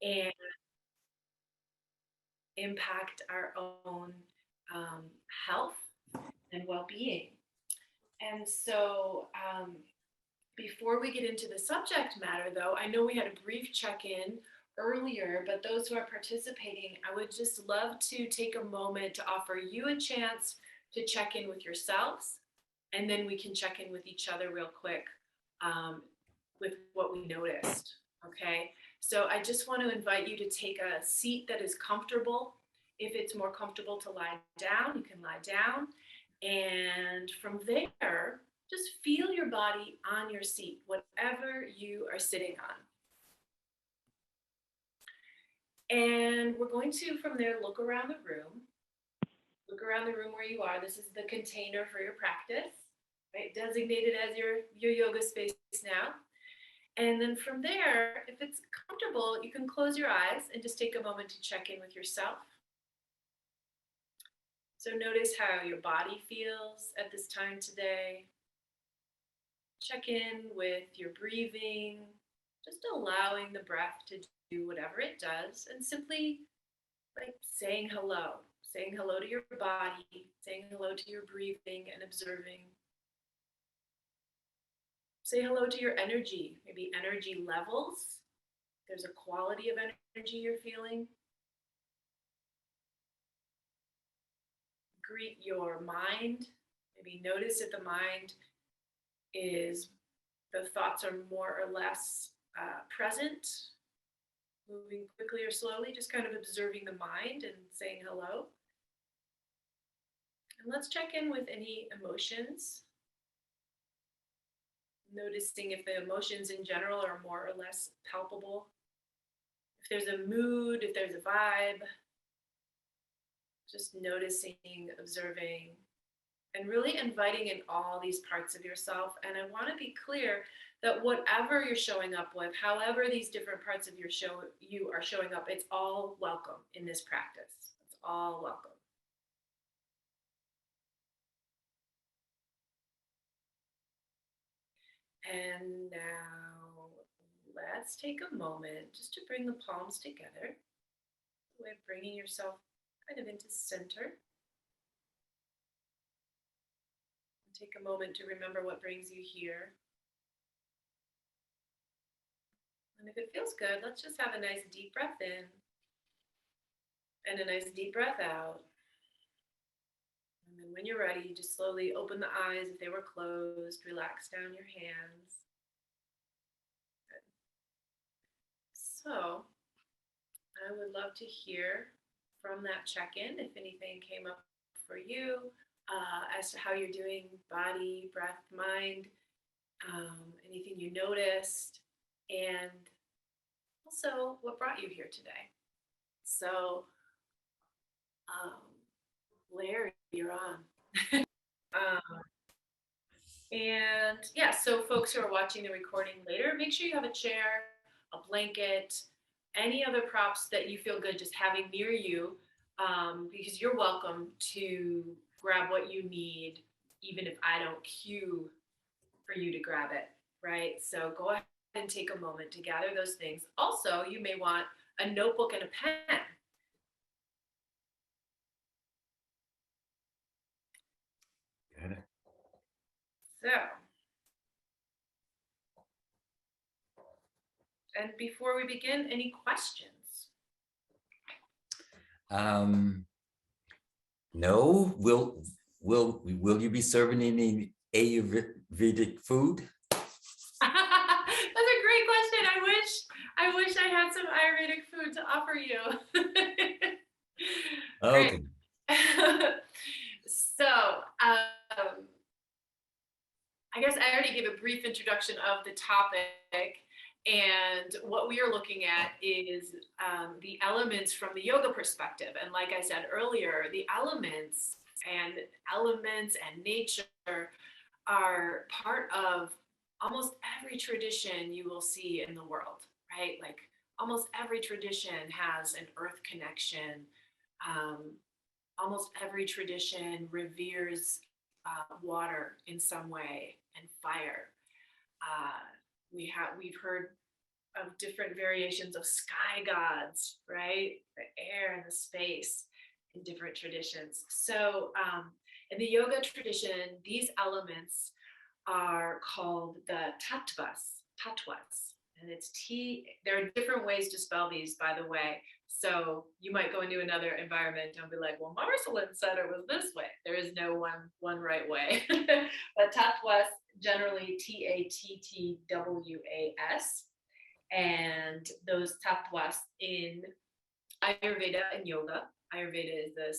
and impact our own health and well-being. And so, before we get into the subject matter, though, I know we had a brief check-in earlier, but those who are participating, I would just love to take a moment to offer you a chance to check in with yourselves, and then we can check in with each other real quick um, with what we noticed. Okay, so I just want to invite you to take a seat that is comfortable. If it's more comfortable to lie down, you can lie down. And from there, just feel your body on your seat, whatever you are sitting on. And we're going to, from there, look around the room. Look around the room where you are. This is the container for your practice, right? Designated as your yoga space now. And then from there, if it's comfortable, you can close your eyes and just take a moment to check in with yourself. So notice how your body feels at this time today. Check in with your breathing, just allowing the breath to do whatever it does, and simply like saying hello to your body, saying hello to your breathing and observing. Say hello to your energy, maybe energy levels. There's a quality of energy you're feeling. Greet your mind. Maybe notice that the mind the thoughts are more or less present, moving quickly or slowly, just kind of observing the mind and saying hello. And let's check in with any emotions. Noticing if the emotions in general are more or less palpable. If there's a mood, if there's a vibe, just noticing, observing, and really inviting in all these parts of yourself. And I want to be clear that whatever you're showing up with, however these different parts of you are showing up, it's all welcome in this practice. It's all welcome. And now let's take a moment just to bring the palms together. The way of bringing yourself kind of into center. And take a moment to remember what brings you here. And if it feels good, let's just have a nice deep breath in and a nice deep breath out. And then when you're ready, just slowly open the eyes if they were closed, relax down your hands. Good. So I would love to hear from that check-in if anything came up for you as to how you're doing, body, breath, mind, anything you noticed, and also what brought you here today. So Larry, you're on. And yeah, so folks who are watching the recording later, make sure you have a chair, a blanket, any other props that you feel good just having near you, because you're welcome to grab what you need, even if I don't cue for you to grab it, right? So go ahead and take a moment to gather those things. Also, you may want a notebook and a pen. Got it. So, and before we begin, any questions? No. Will you be serving any Ayurvedic food? That's a great question. I wish I had some Ayurvedic food to offer you. Okay. So, I guess I already gave a brief introduction of the topic, and what we are looking at is the elements from the yoga perspective. And like I said earlier, the elements and nature are part of almost every tradition you will see in the world, right? Like almost every tradition has an earth connection. Almost every tradition reveres water in some way and fire. We've heard of different variations of sky gods, right? The air and the space in different traditions. So in the yoga tradition, these elements are called the tattvas, and it's there are different ways to spell these, by the way. So you might go into another environment and be like, well, Marcelyn said it was this way. There is no one right way. But tattvas, generally Tattwas, and those tattvas in Ayurveda and yoga. Ayurveda is the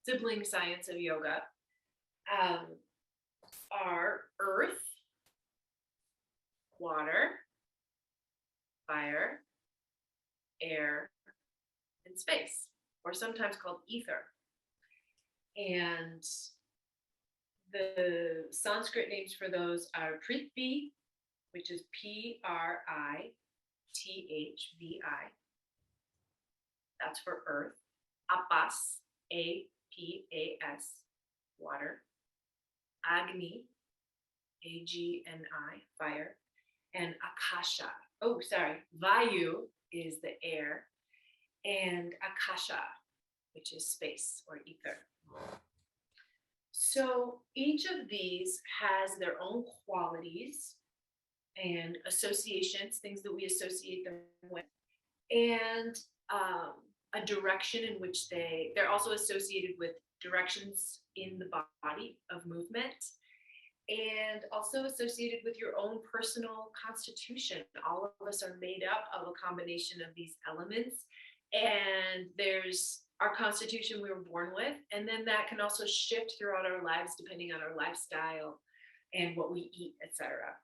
sibling science of yoga. Are earth, water, fire, air, and space, or sometimes called ether. And the Sanskrit names for those are Prithvi, which is Prithvi. That's for earth. Apas, Apas, water. Agni, Agni, fire. And Akasha. Oh, sorry. Vayu is the air. And Akasha, which is space or ether. So each of these has their own qualities and associations, things that we associate them with, and a direction in which they're also associated with directions in the body of movement, and also associated with your own personal constitution. All of us are made up of a combination of these elements, and there's our constitution we were born with, and then that can also shift throughout our lives depending on our lifestyle and what we eat, etc.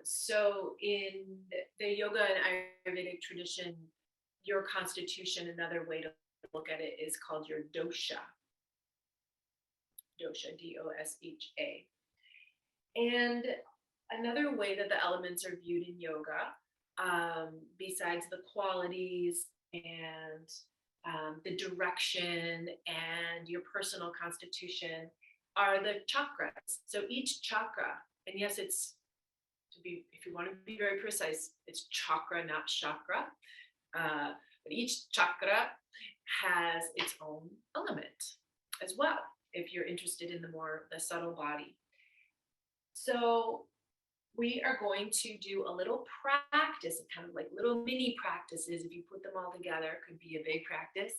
So in the yoga and Ayurvedic tradition, your constitution, another way to look at it, is called your dosha. Dosha, D-O-S-H-A. And another way that the elements are viewed in yoga, besides the qualities and the direction and your personal constitution, are the chakras. So each chakra, and yes, if you want to be very precise, it's chakra, not chakra. But each chakra has its own element as well, if you're interested in the subtle body. So we are going to do a little practice, kind of like little mini practices. If you put them all together, could be a big practice,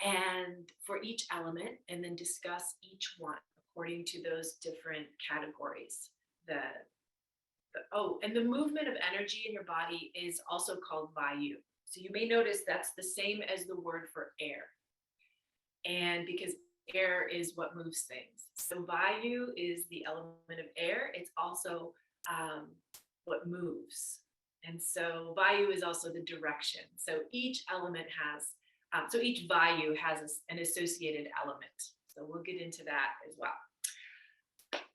and for each element, and then discuss each one according to those different categories. And the movement of energy in your body is also called vayu. So you may notice that's the same as the word for air. And because air is what moves things. So vayu is the element of air. It's also what moves. And so vayu is also the direction. So each element has, each vayu has an associated element. So we'll get into that as well.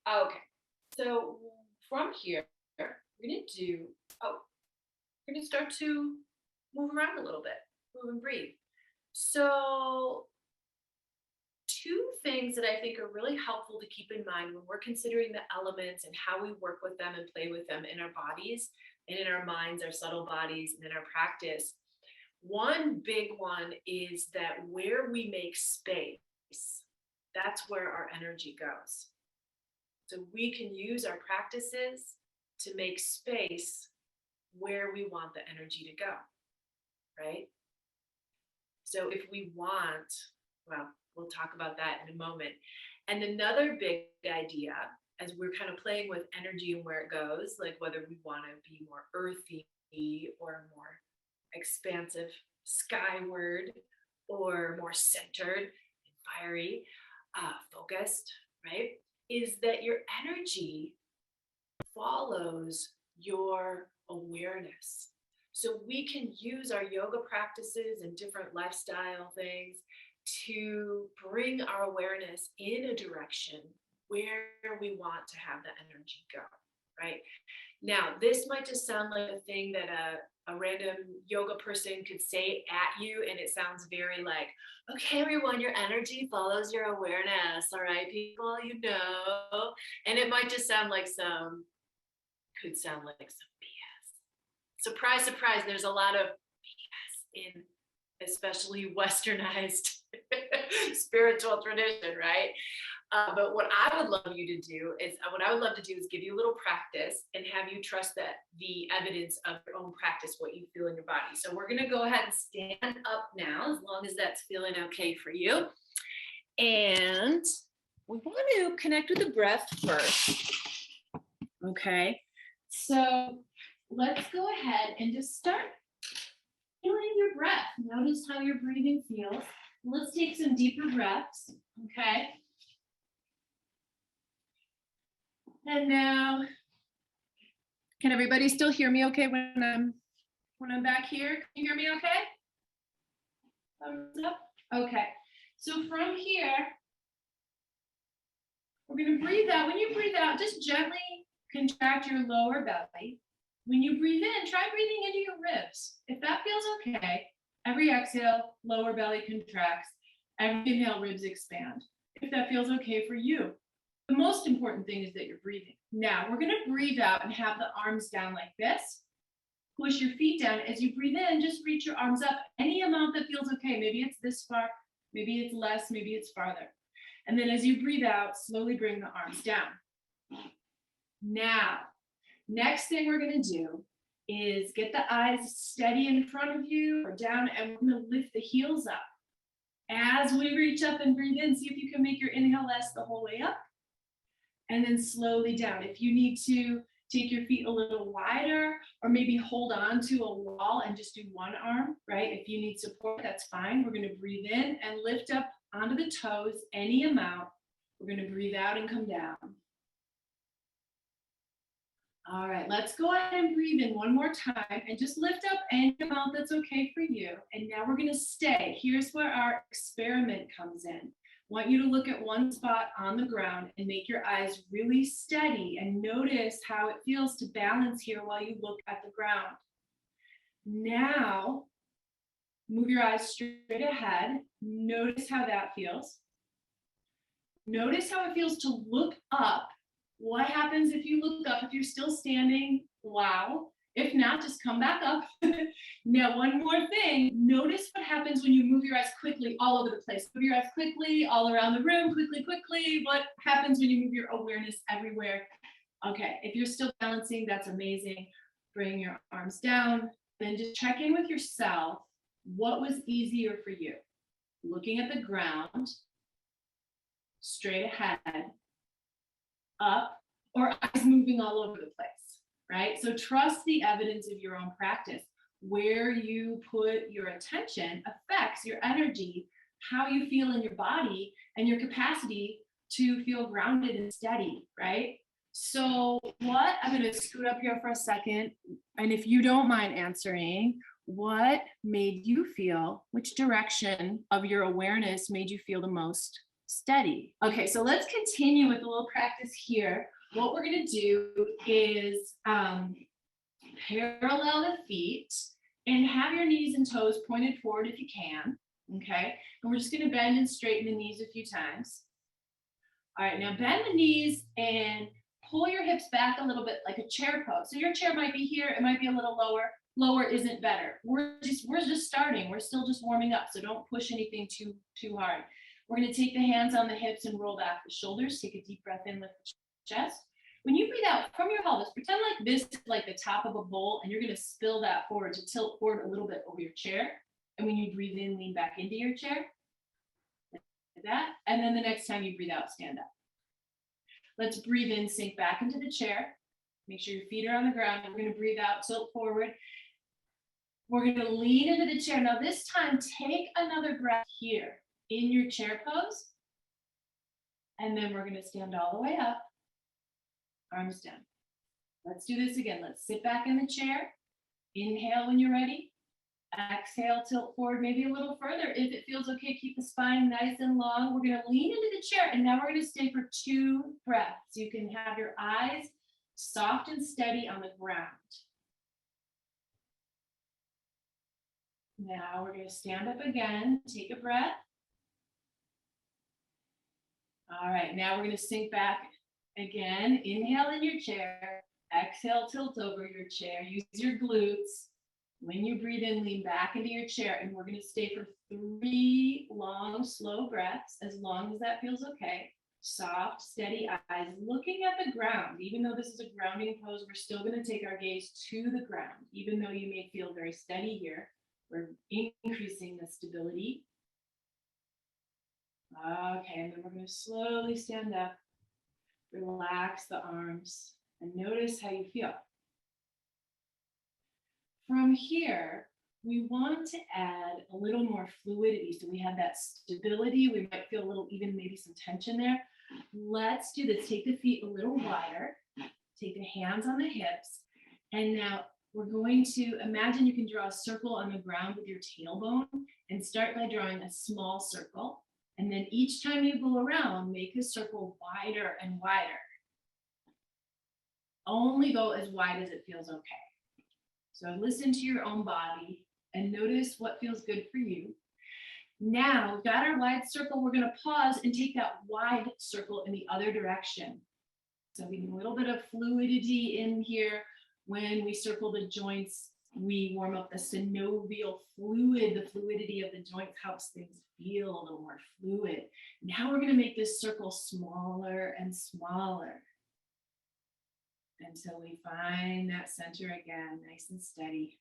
Okay, so from here, we're going to start to move around a little bit, move and breathe. So two things that I think are really helpful to keep in mind when we're considering the elements and how we work with them and play with them in our bodies and in our minds, our subtle bodies, and in our practice. One big one is that where we make space, that's where our energy goes. So we can use our practices to make space where we want the energy to go, right? So if we want, well, we'll talk about that in a moment. And another big idea, as we're kind of playing with energy and where it goes, like whether we want to be more earthy or more expansive, skyward, or more centered and fiery, focused, right? Is that your energy follows your awareness. So we can use our yoga practices and different lifestyle things to bring our awareness in a direction where we want to have the energy go, right? Now, this might just sound like a thing that a random yoga person could say at you, and it sounds very like, okay, everyone, your energy follows your awareness, all right, people, you know? And it might just sound like could sound like some BS. surprise, surprise, there's a lot of BS in especially westernized spiritual tradition, right? But what I would love you to do is, give you a little practice and have you trust that the evidence of your own practice, what you feel in your body. So we're going to go ahead and stand up now, as long as that's feeling okay for you. And we want to connect with the breath first. Okay. So let's go ahead and just start feeling your breath. Notice how your breathing feels. Let's take some deeper breaths. Okay. And now, can everybody still hear me okay when I'm back here? Can you hear me okay? Thumbs up? Okay. So from here, we're going to breathe out. When you breathe out, just gently contract your lower belly. When you breathe in, try breathing into your ribs. If that feels okay, every exhale, lower belly contracts. Every inhale, ribs expand. If that feels okay for you. The most important thing is that you're breathing. Now, we're going to breathe out and have the arms down like this. Push your feet down. As you breathe in, just reach your arms up any amount that feels okay. Maybe it's this far, maybe it's less, maybe it's farther. And then as you breathe out, slowly bring the arms down. Now, next thing we're going to do is get the eyes steady in front of you or down, and we're going to lift the heels up. As we reach up and breathe in, see if you can make your inhale last the whole way up. And then slowly down. If you need to take your feet a little wider, or maybe hold on to a wall and just do one arm, right? If you need support, that's fine. We're going to breathe in and lift up onto the toes, any amount. We're going to breathe out and come down. All right, let's go ahead and breathe in one more time and just lift up any amount that's okay for you. And now we're going to stay. Here's where our experiment comes in. I want you to look at one spot on the ground and make your eyes really steady and notice how it feels to balance here while you look at the ground. Now, move your eyes straight ahead. Notice how that feels. Notice how it feels to look up. What happens if you look up? If you're still standing, wow. If not, just come back up. Now, one more thing. Notice what happens when you move your eyes quickly all over the place. Move your eyes quickly, all around the room, quickly, quickly. What happens when you move your awareness everywhere? Okay, if you're still balancing, that's amazing. Bring your arms down. Then just check in with yourself. What was easier for you? Looking at the ground, straight ahead, up, or eyes moving all over the place? Right? So trust the evidence of your own practice. Where you put your attention affects your energy, how you feel in your body, and your capacity to feel grounded and steady, right? So I'm going to scoot up here for a second. And if you don't mind answering, what made you feel, which direction of your awareness made you feel the most steady? Okay, so let's continue with a little practice here. What we're going to do is parallel the feet and have your knees and toes pointed forward if you can, okay? And we're just going to bend and straighten the knees a few times. All right, now bend the knees and pull your hips back a little bit like a chair pose. So your chair might be here, it might be a little lower. Lower isn't better. We're just starting. We're still just warming up, so don't push anything too hard. We're going to take the hands on the hips and roll back the shoulders. Take a deep breath in, lift the chest. When you breathe out from your pelvis, pretend like this is like the top of a bowl, and you're going to spill that forward to tilt forward a little bit over your chair. And when you breathe in, lean back into your chair. Like that. And then the next time you breathe out, stand up. Let's breathe in, sink back into the chair. Make sure your feet are on the ground. We're going to breathe out, tilt forward. We're going to lean into the chair. Now this time, take another breath here in your chair pose. And then we're going to stand all the way up. Arms down. Let's do this again. Let's sit back in the chair. Inhale when you're ready. Exhale, tilt forward maybe a little further. If it feels okay, keep the spine nice and long. We're going to lean into the chair, and now we're going to stay for 2 breaths. You can have your eyes soft and steady on the ground. Now we're going to stand up again. Take a breath. All right, now we're going to sink back again. Inhale in your chair. Exhale, tilt over your chair. Use your glutes. When you breathe in, lean back into your chair, and we're going to stay for 3 long, slow breaths, as long as that feels okay. Soft, steady eyes, looking at the ground. Even though this is a grounding pose, we're still going to take our gaze to the ground. Even though you may feel very steady here, we're increasing the stability. Okay, and then we're going to slowly stand up, relax the arms, and notice how you feel. From here, we want to add a little more fluidity. So we have that stability. We might feel a little, even maybe some tension there. Let's do this. Take the feet a little wider. Take the hands on the hips. And now we're going to imagine you can draw a circle on the ground with your tailbone and start by drawing a small circle. And then each time you go around, make the circle wider and wider. Only go as wide as it feels okay. So listen to your own body and notice what feels good for you. Now we've got our wide circle. We're going to pause and take that wide circle in the other direction. So we need a little bit of fluidity in here. When we circle the joints, we warm up the synovial fluid. The fluidity of the joints helps things feel a little more fluid. Now we're going to make this circle smaller and smaller until we find that center again, nice and steady.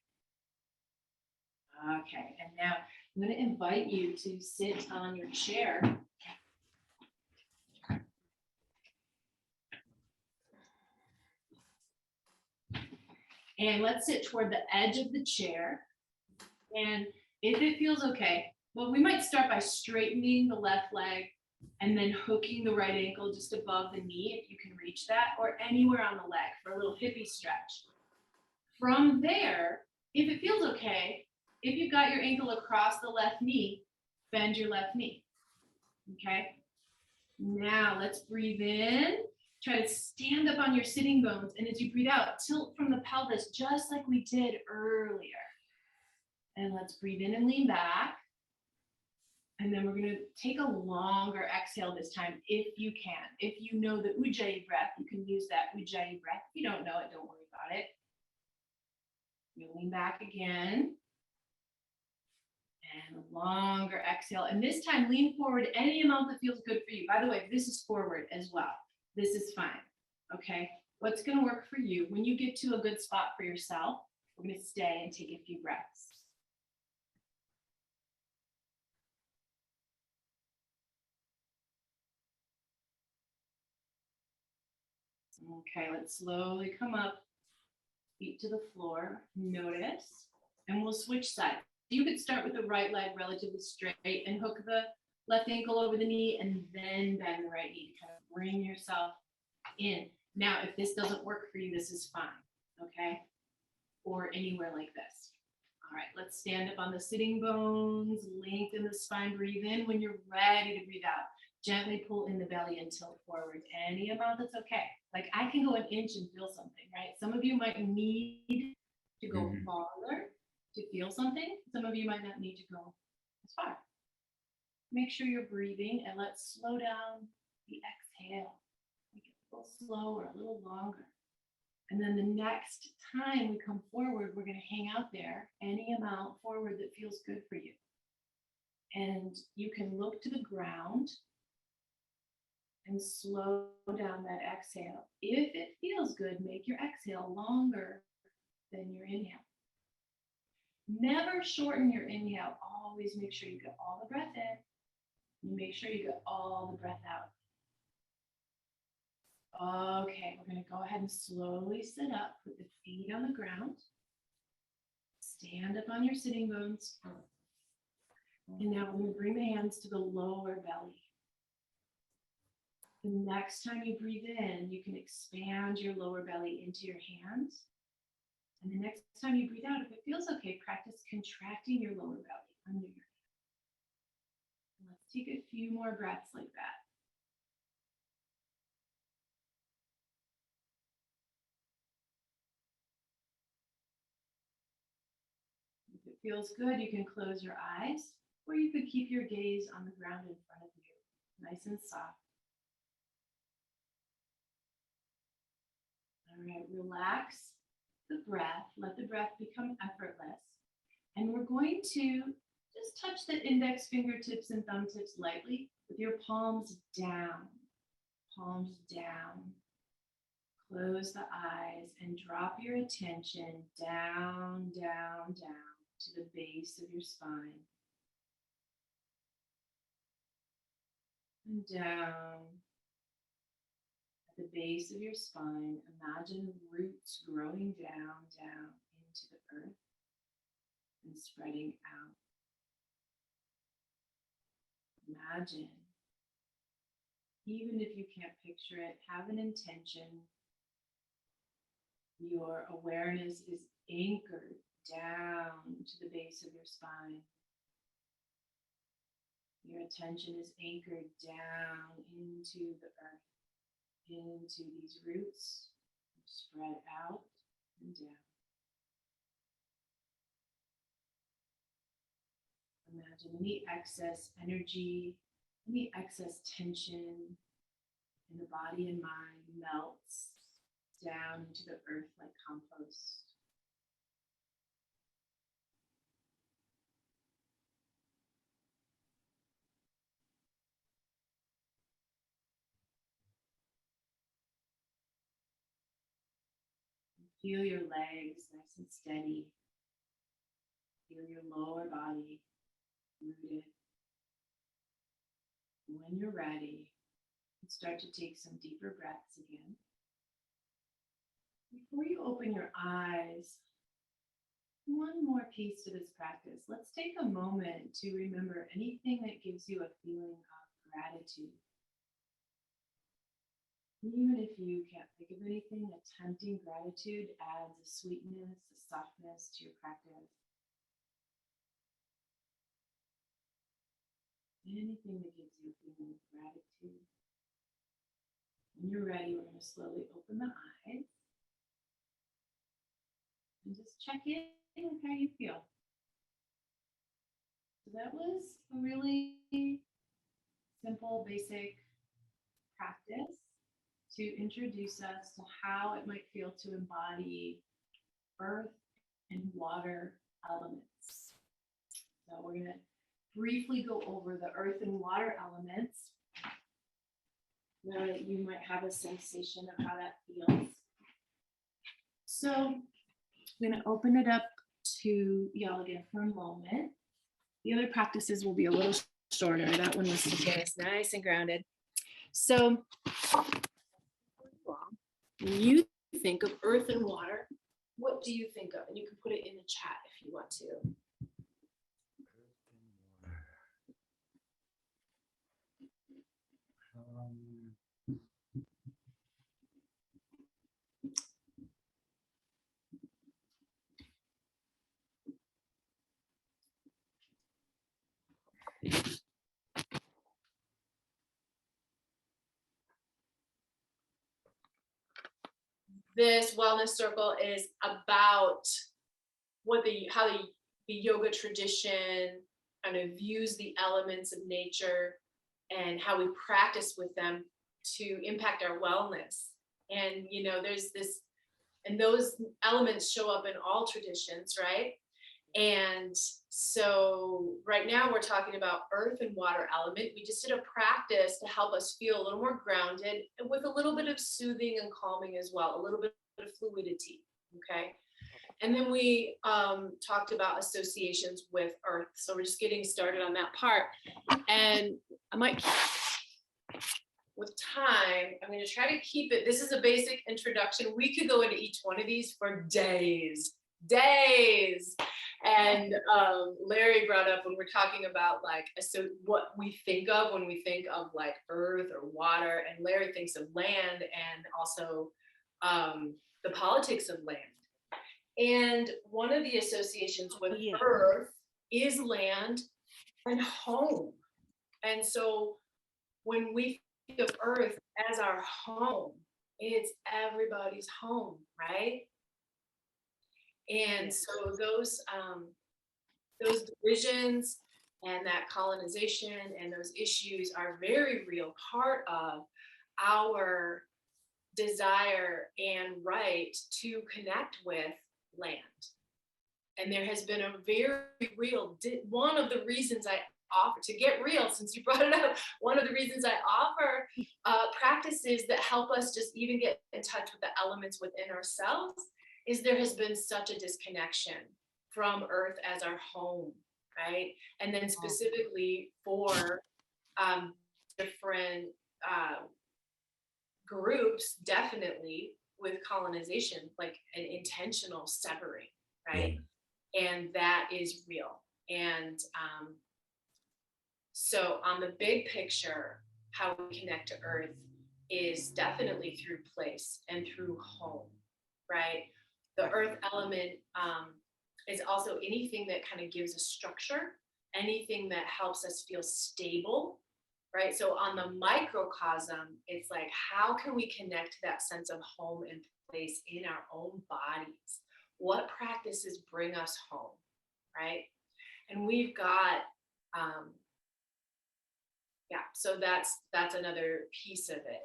Okay, and now I'm going to invite you to sit on your chair. And let's sit toward the edge of the chair. And if it feels okay, well, we might start by straightening the left leg and then hooking the right ankle just above the knee, if you can reach that, or anywhere on the leg for a little hippie stretch. From there, if it feels okay, if you've got your ankle across the left knee, bend your left knee. Okay? Now let's breathe in. Try to stand up on your sitting bones, and as you breathe out, tilt from the pelvis just like we did earlier. And let's breathe in and lean back. And then we're going to take a longer exhale this time if you can. If you know the Ujjayi breath, you can use that Ujjayi breath. If you don't know it, don't worry about it. You lean back again. And a longer exhale. And this time, lean forward any amount that feels good for you. By the way, this is forward as well. This is fine. Okay? What's going to work for you? When you get to a good spot for yourself, we're going to stay and take a few breaths. Okay, let's slowly come up, feet to the floor, notice, and we'll switch sides. You could start with the right leg relatively straight and hook the left ankle over the knee and then bend the right knee to kind of bring yourself in. Now, if this doesn't work for you, this is fine, okay? Or anywhere like this. All right, let's stand up on the sitting bones, lengthen the spine, breathe in. When you're ready to breathe out, gently pull in the belly and tilt forward. Any amount that's okay. Like I can go an inch and feel something, right? Some of you might need to go farther to feel something. Some of you might not need to go as far. Make sure you're breathing, and let's slow down the exhale. Make it a little slower, a little longer. And then the next time we come forward, we're going to hang out there any amount forward that feels good for you. And you can look to the ground and slow down that exhale. If it feels good, make your exhale longer than your inhale. Never shorten your inhale. Always make sure you get all the breath in. And make sure you get all the breath out. Okay, we're going to go ahead and slowly sit up. Put the feet on the ground. Stand up on your sitting bones. And now we're going to bring the hands to the lower belly. The next time you breathe in, you can expand your lower belly into your hands. And the next time you breathe out, if it feels okay, practice contracting your lower belly under your hands. Let's take a few more breaths like that. If it feels good, you can close your eyes, or you could keep your gaze on the ground in front of you, nice and soft. All right, relax the breath. Let the breath become effortless. And we're going to just touch the index fingertips and thumb tips lightly with your palms down. Palms down. Close the eyes and drop your attention down, down, down to the base of your spine. And down at the base of your spine, imagine roots growing down, down into the earth and spreading out. Imagine, even if you can't picture it, have an intention. Your awareness is anchored down to the base of your spine. Your attention is anchored down into the earth, into these roots, spread out and down. Imagine any excess energy, any excess tension in the body and mind melts down into the earth like compost. Feel your legs nice and steady. Feel your lower body rooted. When you're ready, start to take some deeper breaths again. Before you open your eyes, one more piece to this practice. Let's take a moment to remember anything that gives you a feeling of gratitude. Even if you can't think of anything, attempting gratitude adds a sweetness, a softness to your practice. Anything that gives you a feeling of gratitude. When you're ready, we're going to slowly open the eyes and just check in with how you feel. So that was a really simple, basic practice to introduce us to how it might feel to embody earth and water elements. So we're going to briefly go over the earth and water elements. Now that you might have a sensation of how that feels. So I'm going to open it up to y'all again for a moment. The other practices will be a little shorter. That one was to get us nice and grounded. So when you think of earth and water, what do you think of? And you can put it in the chat if you want to. This wellness circle is about how the yoga tradition kind of views the elements of nature and how we practice with them to impact our wellness. And there's this, and those elements show up in all traditions, right? And so right now we're talking about earth and water element. We just did a practice to help us feel a little more grounded and with a little bit of soothing and calming as well, a little bit of fluidity, okay? And then we talked about associations with earth. So we're just getting started on that part. And I might, with time, I'm going to try to keep it. This is a basic introduction. We could go into each one of these for days. And Larry brought up when we're talking about so what we think of when we think of like earth or water, and Larry thinks of land and also the politics of land. And one of the associations with earth is land and home. And so when we think of earth as our home, it's everybody's home, right? And so those divisions and that colonization and those issues are very real part of our desire and right to connect with land. And there has been a very real, one of the reasons I offer, to get real, since you brought it up, one of the reasons I offer practices that help us just even get in touch with the elements within ourselves is there has been such a disconnection from earth as our home, right? And then specifically for different groups, definitely with colonization, like an intentional severing, right? And that is real. And so on the big picture, how we connect to earth is definitely through place and through home, right? The earth element is also anything that kind of gives a structure, anything that helps us feel stable, right? So on the microcosm, it's like, how can we connect to that sense of home and place in our own bodies? What practices bring us home, right? And we've got, so that's another piece of it.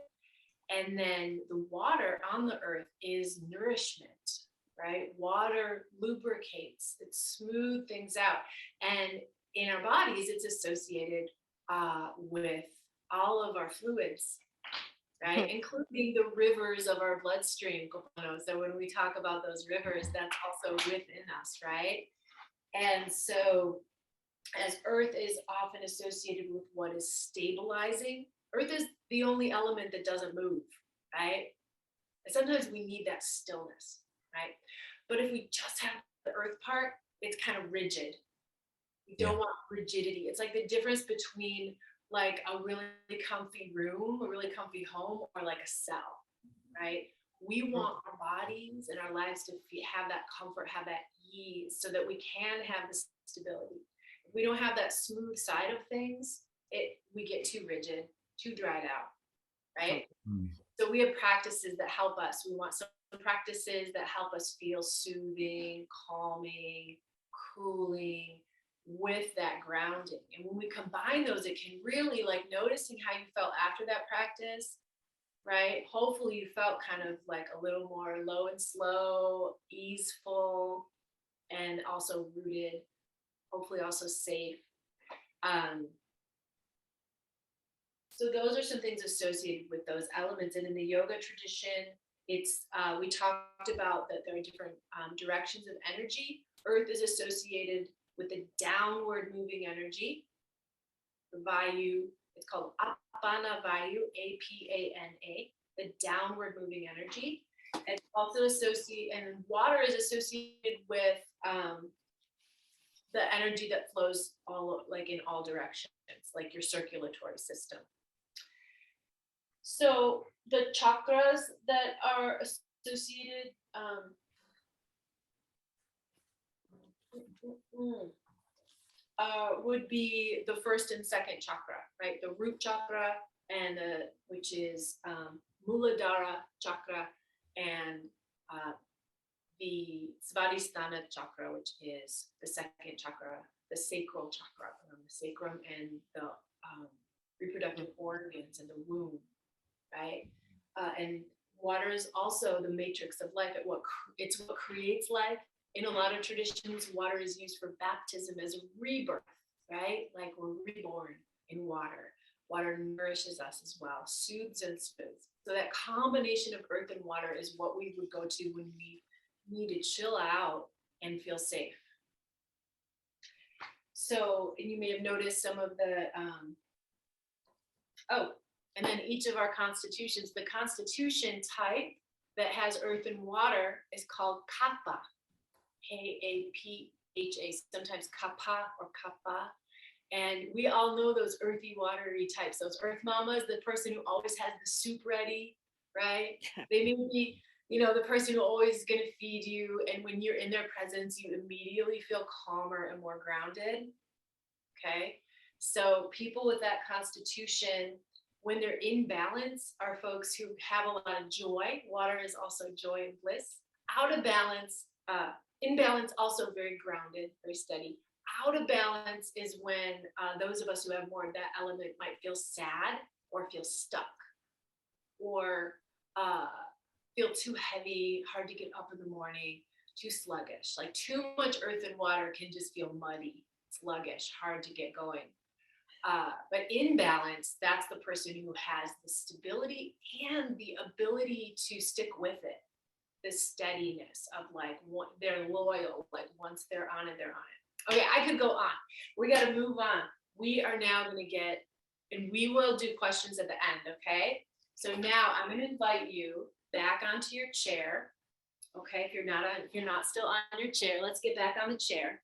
And then the water on the earth is nourishment, right? Water lubricates, it smooths things out. And in our bodies, it's associated with all of our fluids, right? Including the rivers of our bloodstream. So when we talk about those rivers, that's also within us, right? And so as earth is often associated with what is stabilizing, earth is the only element that doesn't move, right? And sometimes we need that stillness, right? But if we just have the earth part, it's kind of rigid. We don't want rigidity. It's like the difference between like a really comfy room, a really comfy home, or like a cell, right? We want our bodies and our lives to have that comfort, have that ease, so that we can have the stability. If we don't have that smooth side of things, we get too rigid, too dried out, right? So we have practices that help us. We want some practices that help us feel soothing, calming, cooling, with that grounding. And when we combine those, it can really, like, noticing how you felt after that practice, right? Hopefully you felt kind of like a little more low and slow, easeful, and also rooted, hopefully also safe. So those are some things associated with those elements. And in the yoga tradition, it's we talked about that there are different directions of energy. Earth is associated with the downward moving energy. The Vayu, it's called Apana Vayu, A-P-A-N-A, the downward moving energy. It's also associated, and water is associated with the energy that flows in all directions, like your circulatory system. So the chakras that are associated would be the first and second chakra, right? The root chakra, and which is Muladhara chakra, and the Svadhisthana chakra, which is the second chakra, the sacral chakra, the sacrum and the reproductive organs and the womb, right? And water is also the matrix of life. It's what creates life. In a lot of traditions, water is used for baptism as a rebirth, right? Like we're reborn in water. Water nourishes us as well, soothes and smooths. So that combination of earth and water is what we would go to when we need to chill out and feel safe. So, and you may have noticed some of the, and then each of our constitutions, the constitution type that has earth and water is called kapha, K-A-P-H-A, sometimes kapha or kapha. And we all know those earthy, watery types, those earth mamas, the person who always has the soup ready, right? They may be, the person who always is going to feed you. And when you're in their presence, you immediately feel calmer and more grounded. Okay. So people with that constitution, when they're in balance, are folks who have a lot of joy. Water is also joy and bliss. Out of balance, in balance, also very grounded, very steady. Out of balance is when those of us who have more of that element might feel sad or feel stuck or feel too heavy, hard to get up in the morning, too sluggish. Like too much earth and water can just feel muddy, sluggish, hard to get going. But in balance, that's the person who has the stability and the ability to stick with it. The steadiness of like they're loyal, like once they're on it, they're on it. Okay, I could go on. We got to move on. We are now going to get, and we will do questions at the end, okay? So now I'm going to invite you back onto your chair. Okay, if you're not still on your chair, let's get back on the chair.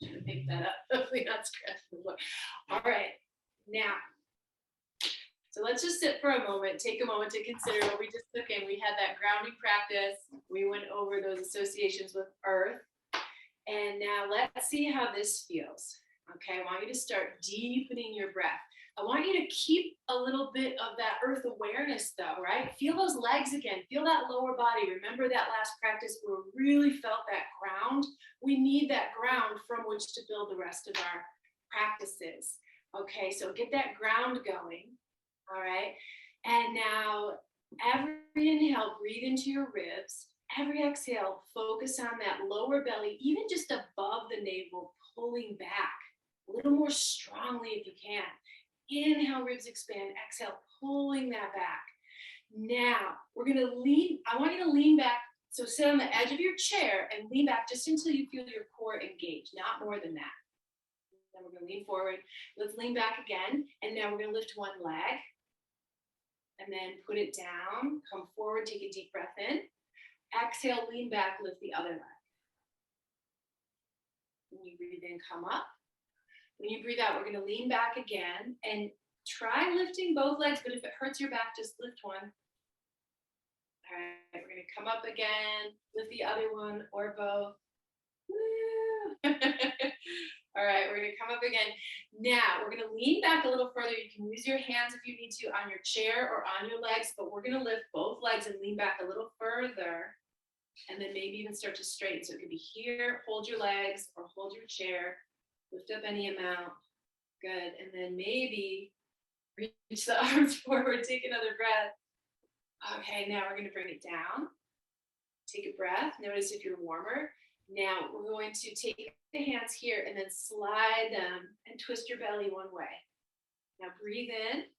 Should pick that up. Hopefully not scratch the floor. All right, now. So let's just sit for a moment, take a moment to consider what we just took in. We had that grounding practice. We went over those associations with earth. And now let's see how this feels. Okay, I want you to start deepening your breath. I want you to keep a little bit of that earth awareness though, right? Feel those legs again, feel that lower body. Remember that last practice where we really felt that ground? We need that ground from which to build the rest of our practices. Okay, so get that ground going. All right, and now every inhale, breathe into your ribs. Every exhale, focus on that lower belly, even just above the navel, pulling back a little more strongly if you can. Inhale, ribs expand. Exhale, pulling that back. Now, we're going to lean. I want you to lean back. So sit on the edge of your chair and lean back just until you feel your core engaged, not more than that. Then we're going to lean forward. Let's lean back again. And now we're going to lift one leg. And then put it down, come forward, take a deep breath in. Exhale, lean back, lift the other leg. When you breathe in, come up. When you breathe out, we're going to lean back again and try lifting both legs, but if it hurts your back, just lift one. All right, we're going to come up again, lift the other one or both. Woo! All right, we're going to come up again. Now, we're going to lean back a little further. You can use your hands if you need to on your chair or on your legs, but we're going to lift both legs and lean back a little further, and then maybe even start to straighten. So it could be here, hold your legs, or hold your chair, lift up any amount. Good, and then maybe reach the arms forward, take another breath. Okay, now we're going to bring it down. Take a breath. Notice if you're warmer. Now we're going to take the hands here and then slide them and twist your belly one way. Now breathe in,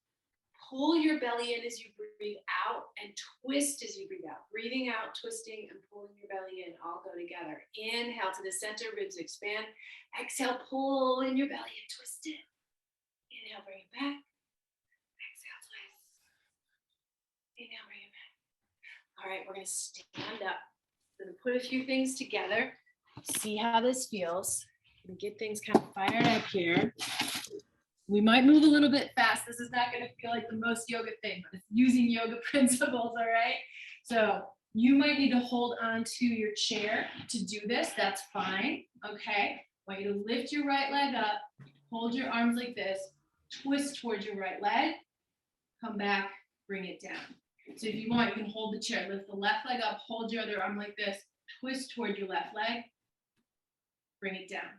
pull your belly in as you breathe out and twist as you breathe out. Breathing out, twisting and pulling your belly in all go together. Inhale to the center, ribs expand. Exhale, pull in your belly and twist it. Inhale, bring it back. Exhale, twist. Inhale, bring it back. All right, we're going to stand up. Going to put a few things together, see how this feels, and get things kind of fired up here. We might move a little bit fast. This is not going to feel like the most yoga thing, but it's using yoga principles, all right? So you might need to hold on to your chair to do this. That's fine, okay? I want you to lift your right leg up, hold your arms like this, twist towards your right leg, come back, bring it down. So if you want, you can hold the chair, lift the left leg up, hold your other arm like this, twist toward your left leg, bring it down.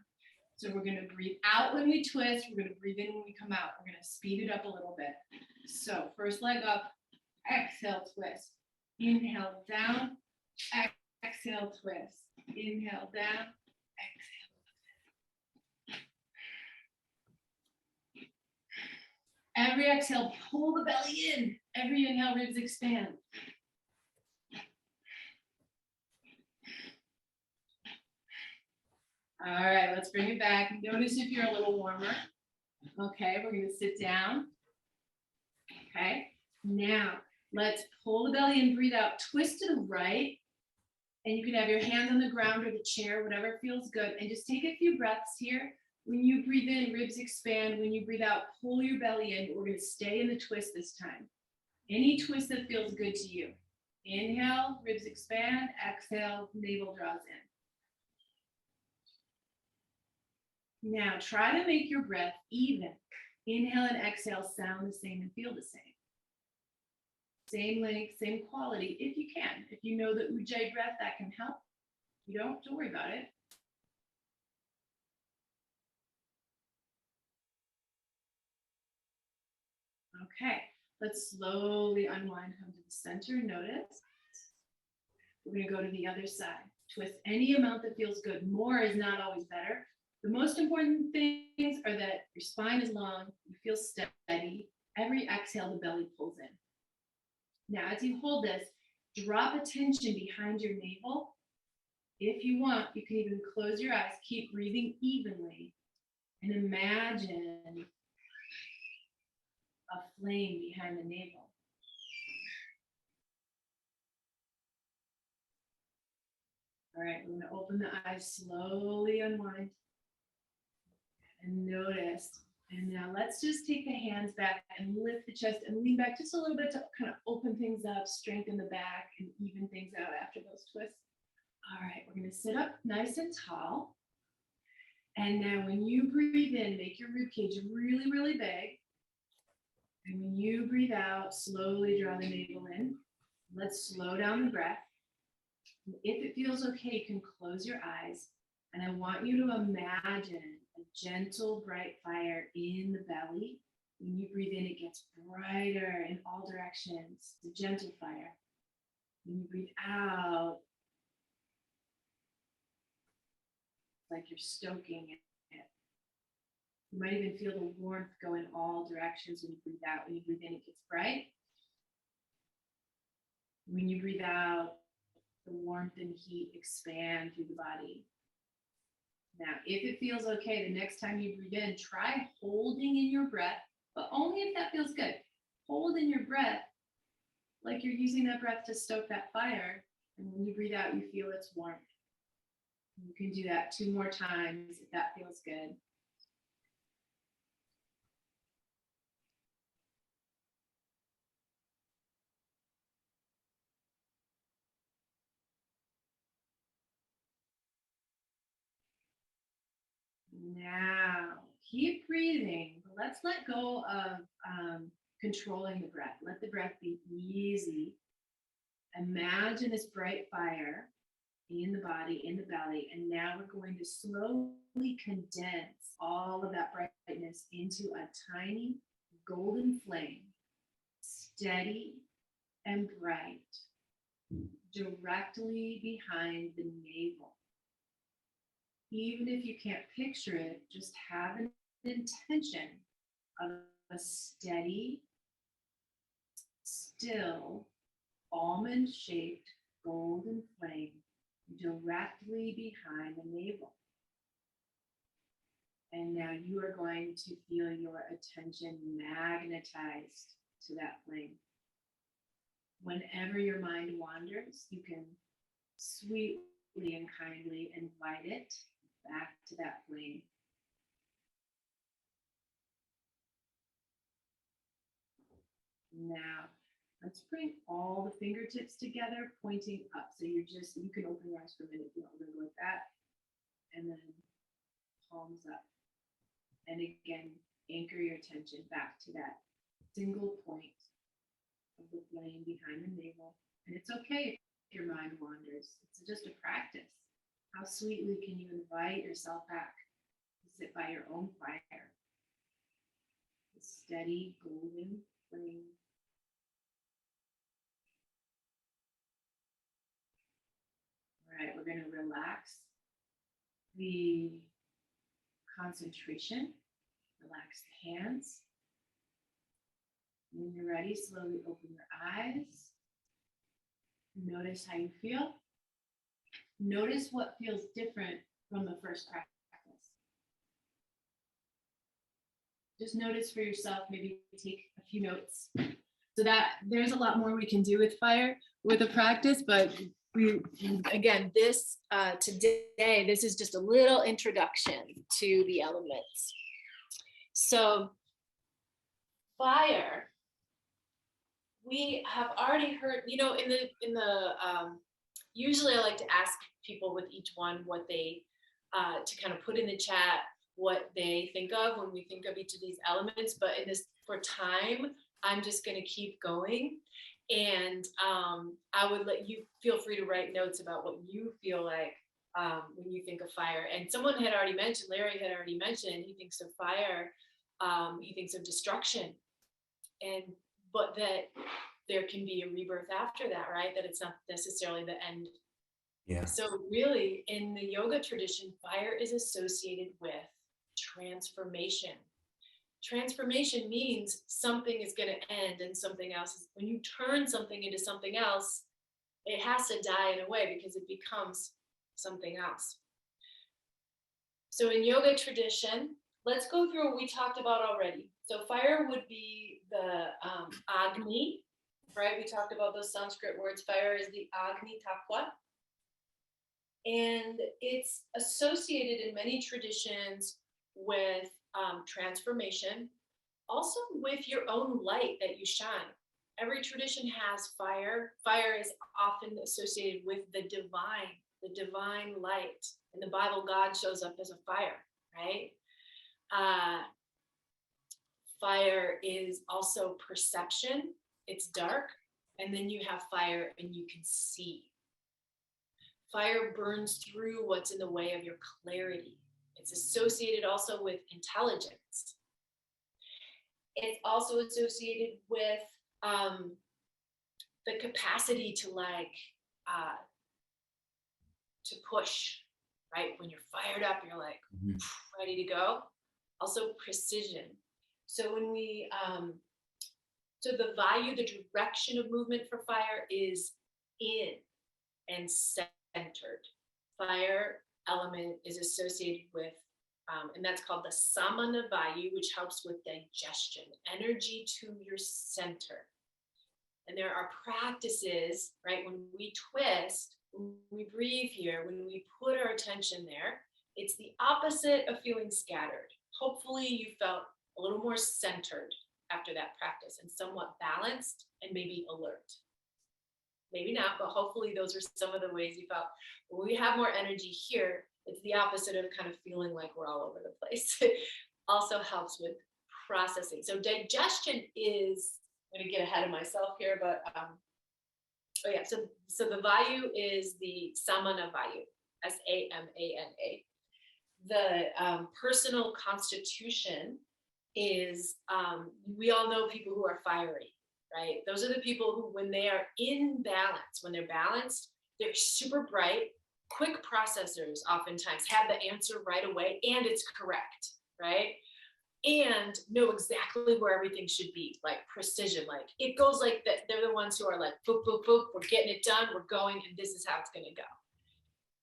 So we're going to breathe out when we twist, we're going to breathe in when we come out. We're going to speed it up a little bit. So first leg up, exhale, twist. Inhale, down, exhale, twist. Inhale, down, exhale. Every exhale, pull the belly in. Every inhale, ribs expand. All right, let's bring it back. Notice if you're a little warmer. Okay, we're going to sit down. Okay, now let's pull the belly in, breathe out, twist to the right. And you can have your hands on the ground or the chair, whatever feels good. And just take a few breaths here. When you breathe in, ribs expand. When you breathe out, pull your belly in. We're going to stay in the twist this time. Any twist that feels good to you. Inhale, ribs expand. Exhale, navel draws in. Now try to make your breath even. Inhale and exhale sound the same and feel the same. Same length, same quality if you can. If you know the Ujjayi breath, that can help. If you don't worry about it. Okay, let's slowly unwind, come to the center, notice. We're gonna go to the other side. Twist any amount that feels good. More is not always better. The most important things are that your spine is long, you feel steady. Every exhale, the belly pulls in. Now, as you hold this, drop attention behind your navel. If you want, you can even close your eyes, keep breathing evenly, and imagine a flame behind the navel. All right, we're gonna open the eyes, slowly unwind, and notice. And now let's just take the hands back and lift the chest and lean back just a little bit to kind of open things up, strengthen the back, and even things out after those twists. All right, we're gonna sit up nice and tall. And now when you breathe in, make your rib cage really, really big. And when you breathe out, slowly draw the navel in. Let's slow down the breath. And if it feels okay, you can close your eyes. And I want you to imagine a gentle, bright fire in the belly. When you breathe in, it gets brighter in all directions. It's a gentle fire. When you breathe out, it's like you're stoking it. You might even feel the warmth go in all directions when you breathe out. When you breathe in, it gets bright. When you breathe out, the warmth and heat expand through the body. Now, if it feels okay, the next time you breathe in, try holding in your breath, but only if that feels good. Hold in your breath like you're using that breath to stoke that fire. And when you breathe out, you feel its warmth. You can do that 2 more times if that feels good. Now, keep breathing, but let's let go of controlling the breath. Let the breath be easy. Imagine this bright fire in the body, in the belly, and now we're going to slowly condense all of that brightness into a tiny golden flame, steady and bright, directly behind the navel. Even if you can't picture it, just have an intention of a steady, still, almond-shaped golden flame directly behind the navel. And now you are going to feel your attention magnetized to that flame. Whenever your mind wanders, you can sweetly and kindly invite it back to that flame. Now, let's bring all the fingertips together, pointing up. So you can open your eyes for a minute if you want. We're gonna go like that. And then palms up. And again, anchor your attention back to that single point of the flame behind the navel. And it's okay if your mind wanders. It's just a practice. How sweetly can you invite yourself back to sit by your own fire? The steady golden flame. All right, we're going to relax the concentration, relax the hands. When you're ready, slowly open your eyes. Notice how you feel. Notice what feels different from the first practice. Just notice for yourself, maybe take a few notes. So that there's a lot more we can do with fire with a practice, but again, this today, this is just a little introduction to the elements. So fire, we have already heard, in the usually I like to ask people with each one what they, to kind of put in the chat what they think of when we think of each of these elements, but for time, I'm just going to keep going. And I would let you feel free to write notes about what you feel like when you think of fire. And someone had already mentioned, Larry had already mentioned, he thinks of fire, he thinks of destruction. but that there can be a rebirth after that, right? That it's not necessarily the end. Yeah. So really, in the yoga tradition, fire is associated with transformation. Transformation means something is going to end and something else is, when you turn something into something else, it has to die in a way because it becomes something else. So in yoga tradition, let's go through what we talked about already. So fire would be the Agni, right? We talked about those Sanskrit words. Fire is the Agni Takwa. And it's associated in many traditions with transformation, also with your own light that you shine. Every tradition has fire. Fire is often associated with the divine light. In the Bible, God shows up as a fire, right? Fire is also perception. It's dark. And then you have fire and you can see. Fire burns through what's in the way of your clarity. It's associated also with intelligence. It's also associated with the capacity to to push, right? When you're fired up, you're like ready to go. Also precision. So when we, so the value, the direction of movement for fire is in and centered. Fire element is associated with, and that's called the samana vayu, which helps with digestion, energy to your center. And there are practices, right? When we twist, when we breathe here, when we put our attention there, it's the opposite of feeling scattered. Hopefully you felt a little more centered after that practice and somewhat balanced and maybe alert. Maybe not, but hopefully those are some of the ways you felt. When we have more energy here, it's the opposite of kind of feeling like we're all over the place. Also helps with processing. So digestion is, I'm going to get ahead of myself here, but oh yeah, so the vayu is the samana vayu, S-A-M-A-N-A. The personal constitution is, we all know people who are fiery, right? Those are the people who, when they are in balance, when they're balanced, they're super bright, quick processors oftentimes have the answer right away and it's correct, right? And know exactly where everything should be, like precision, like it goes like that. They're the ones who are like, boop, boop, boop, we're getting it done, we're going, and this is how it's gonna go.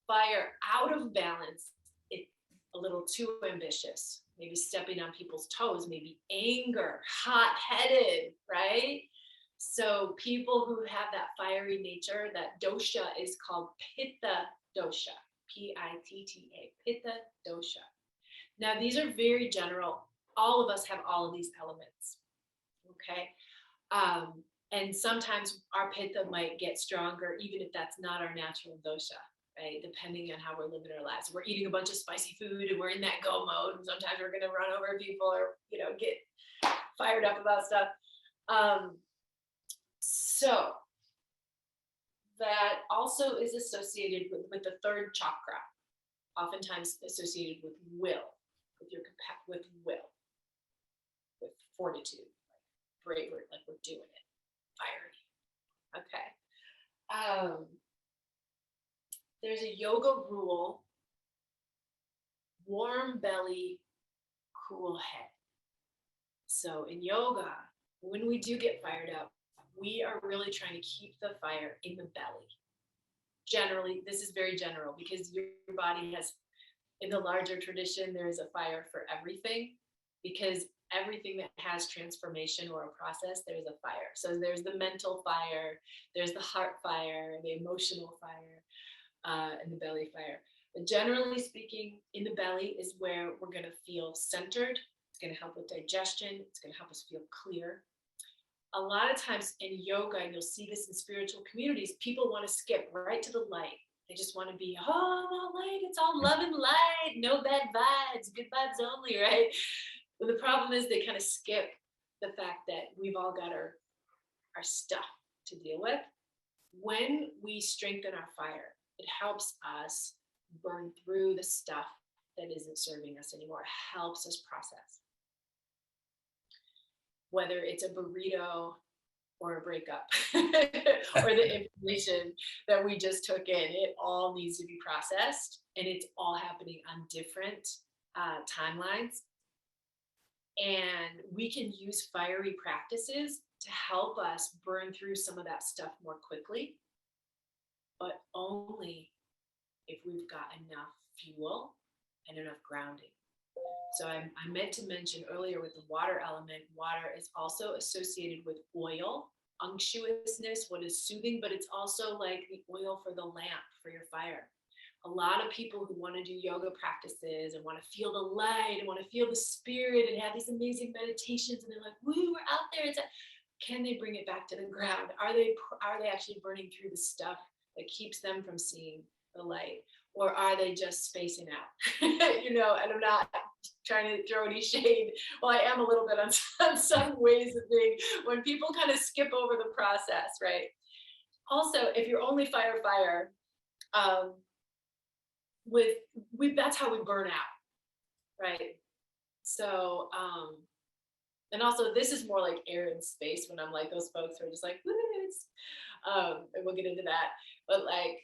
Fire out of balance, it's a little too ambitious, maybe stepping on people's toes, maybe anger, hot-headed, right? So people who have that fiery nature, that dosha is called pitta dosha, P-I-T-T-A, pitta dosha. Now, these are very general. All of us have all of these elements, okay? And sometimes our pitta might get stronger, even if that's not our natural dosha, right? Depending on how we're living our lives. We're eating a bunch of spicy food and we're in that go mode. And sometimes we're gonna run over people or, get fired up about stuff. So that also is associated with the third chakra, oftentimes associated with will, with will, with fortitude, like bravery, like we're doing it, fiery. Okay. There's a yoga rule: warm belly, cool head. So in yoga, when we do get fired up, we are really trying to keep the fire in the belly. Generally, this is very general because your body has, in the larger tradition, there is a fire for everything, because everything that has transformation or a process, there's a fire. So there's the mental fire, there's the heart fire, the emotional fire, and the belly fire. But generally speaking, in the belly is where we're going to feel centered. It's going to help with digestion. It's going to help us feel clear. A lot of times in yoga, and you'll see this in spiritual communities, people want to skip right to the light. They just want to be, all light, it's all love and light, no bad vibes, good vibes only, right? But the problem is they kind of skip the fact that we've all got our stuff to deal with. When we strengthen our fire, it helps us burn through the stuff that isn't serving us anymore. It helps us process. whether it's a burrito or a breakup or the information that we just took in, it all needs to be processed, and it's all happening on different timelines. And we can use fiery practices to help us burn through some of that stuff more quickly, but only if we've got enough fuel and enough grounding. So I meant to mention earlier with the water element, water is also associated with oil, unctuousness, what is soothing, but it's also like the oil for the lamp for your fire. A lot of people who want to do yoga practices and want to feel the light and want to feel the spirit and have these amazing meditations, and they're like, woo, we're out there. Can they bring it back to the ground? Are they actually burning through the stuff that keeps them from seeing the light? Or are they just spacing out? And I'm not trying to throw any shade. Well, I am a little bit on some ways of being when people kind of skip over the process, right? Also, if you're only fire, that's how we burn out, right? So, and also this is more like air and space when I'm like those folks who are just like, and we'll get into that. But like,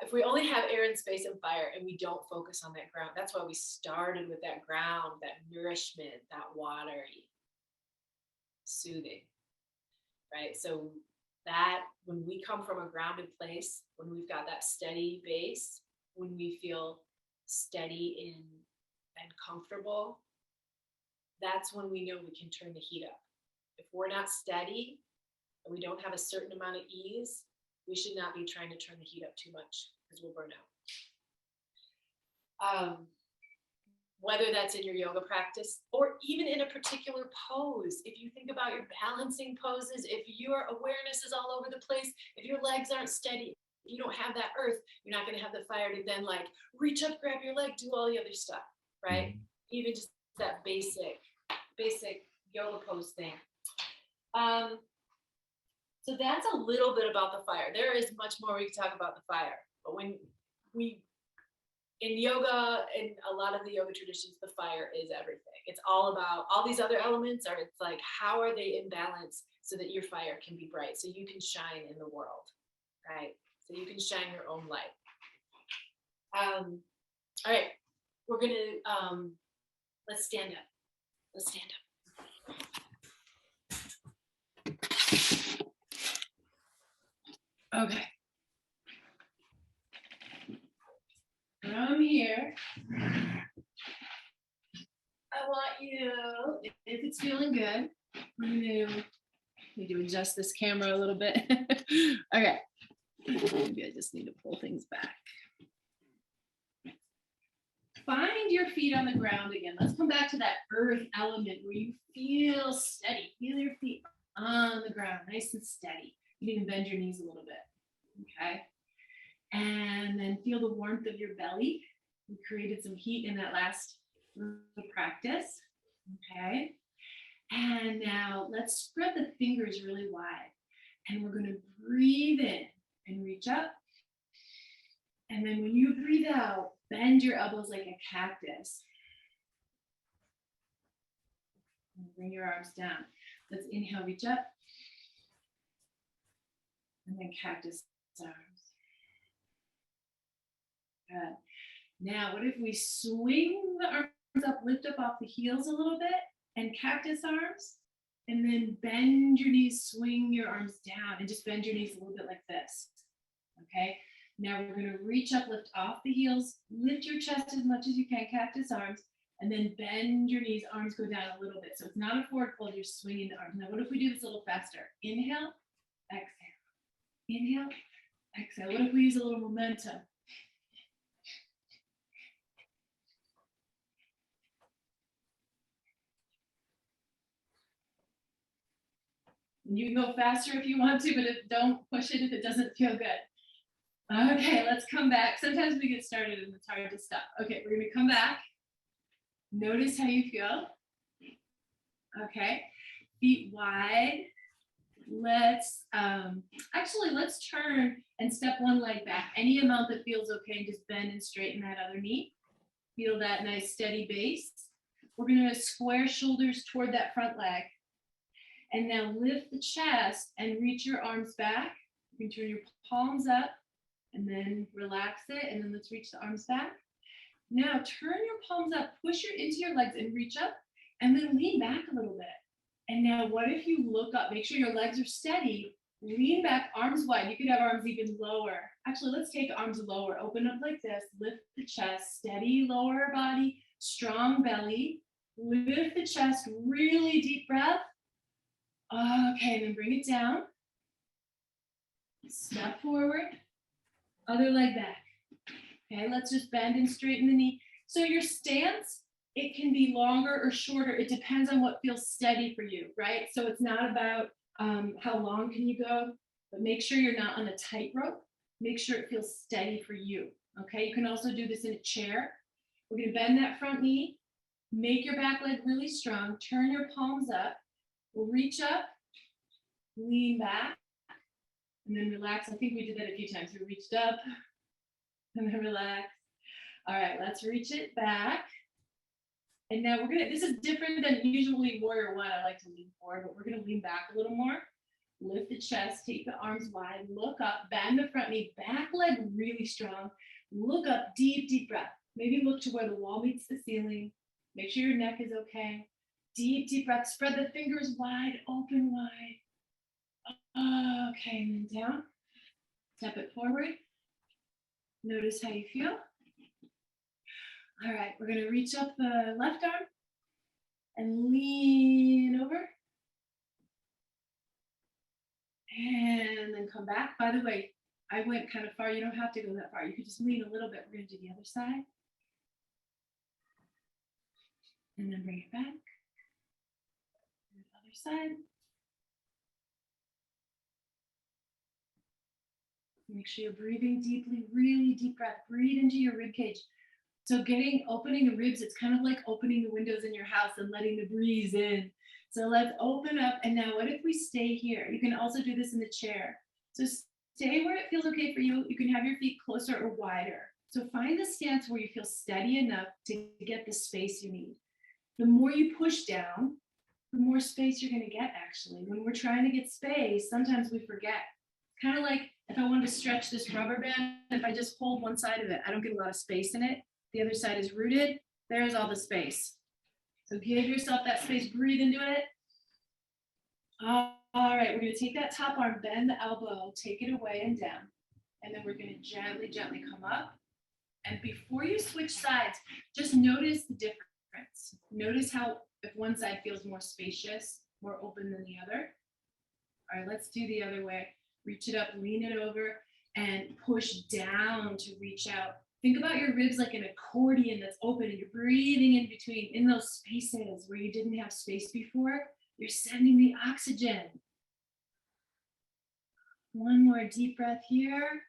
if we only have air and space and fire and we don't focus on that ground, that's why we started with that ground, that nourishment, that watery, soothing, right? So that when we come from a grounded place, when we've got that steady base, when we feel steady and comfortable, that's when we know we can turn the heat up. If we're not steady and we don't have a certain amount of ease, we should not be trying to turn the heat up too much because we'll burn out. Whether that's in your yoga practice or even in a particular pose, if you think about your balancing poses, if your awareness is all over the place, if your legs aren't steady, if you don't have that earth, you're not going to have the fire to then like reach up, grab your leg, do all the other stuff, right? Even just that basic yoga pose thing. So that's a little bit about the fire. There is much more we can talk about the fire, but when we in yoga and a lot of the yoga traditions, the fire is everything. It's all about all these other elements are, it's like, how are they in balance so that your fire can be bright, so you can shine in the world, right? So you can shine your own light. All right, we're gonna, let's stand up. Let's stand up. Okay. From here, I want you, if it's feeling good, I'm gonna need to adjust this camera a little bit. Okay. Maybe I just need to pull things back. Find your feet on the ground again. Let's come back to that earth element where you feel steady. Feel your feet on the ground, nice and steady. You can even bend your knees a little bit. Okay. And then feel the warmth of your belly. We created some heat in that last practice. Okay. And now let's spread the fingers really wide. And we're going to breathe in and reach up. And then when you breathe out, bend your elbows like a cactus. And bring your arms down. Let's inhale, reach up. And then cactus arms. Good. Now, what if we swing the arms up, lift up off the heels a little bit, and cactus arms, and then bend your knees, swing your arms down, and just bend your knees a little bit like this. Okay. Now we're going to reach up, lift off the heels, lift your chest as much as you can, cactus arms, and then bend your knees, arms go down a little bit. So it's not a forward fold, you're swinging the arms. Now, what if we do this a little faster? Inhale, exhale. Inhale, exhale. What if we use a little momentum? You can go faster if you want to, but don't push it if it doesn't feel good. Okay, let's come back. Sometimes we get started and it's hard to stop. Okay, we're gonna come back. Notice how you feel. Okay, feet wide. Let's turn and step one leg back. Any amount that feels okay, and just bend and straighten that other knee. Feel that nice steady base. We're gonna square shoulders toward that front leg. And now lift the chest and reach your arms back. You can turn your palms up and then relax it. And then let's reach the arms back. Now turn your palms up, push into your legs and reach up, and then lean back a little bit. And now what if you look up, make sure your legs are steady, lean back, arms wide. You could have arms even lower. Actually, let's take arms lower. Open up like this, lift the chest, steady lower body, strong belly. Lift the chest, really deep breath. Okay, and then bring it down. Step forward, other leg back. Okay, let's just bend and straighten the knee. So your stance, it can be longer or shorter. It depends on what feels steady for you, right? So it's not about how long can you go, but make sure you're not on a tightrope. Make sure it feels steady for you, okay? You can also do this in a chair. We're gonna bend that front knee, make your back leg really strong, turn your palms up, we'll reach up, lean back, and then relax. I think we did that a few times. We reached up, and then relax. All right, let's reach it back. And now this is different than usually warrior one. I like to lean forward, but we're gonna lean back a little more. Lift the chest, take the arms wide, look up, bend the front knee, back leg really strong. Look up, deep, deep breath. Maybe look to where the wall meets the ceiling. Make sure your neck is okay. Deep, deep breath. Spread the fingers wide, open wide. Okay, and then down. Step it forward. Notice how you feel. All right, we're gonna reach up the left arm and lean over. And then come back. By the way, I went kind of far. You don't have to go that far. You could just lean a little bit. We're gonna do the other side. And then bring it back. The other side. Make sure you're breathing deeply, really deep breath. Breathe into your rib cage. So opening the ribs, it's kind of like opening the windows in your house and letting the breeze in. So let's open up. And now what if we stay here? You can also do this in the chair. So stay where it feels okay for you. You can have your feet closer or wider. So find the stance where you feel steady enough to get the space you need. The more you push down, the more space you're going to get, actually. When we're trying to get space, sometimes we forget. Kind of like if I wanted to stretch this rubber band, if I just hold one side of it, I don't get a lot of space in it. The other side is rooted. There's all the space. So give yourself that space, breathe into it. All right, we're going to take that top arm, bend the elbow, take it away and down. And then we're going to gently, gently come up. And before you switch sides, just notice the difference. Notice how if one side feels more spacious, more open than the other. All right, let's do the other way. Reach it up, lean it over, and push down to reach out. Think about your ribs like an accordion that's open and you're breathing in between, in those spaces where you didn't have space before. You're sending the oxygen. One more deep breath here.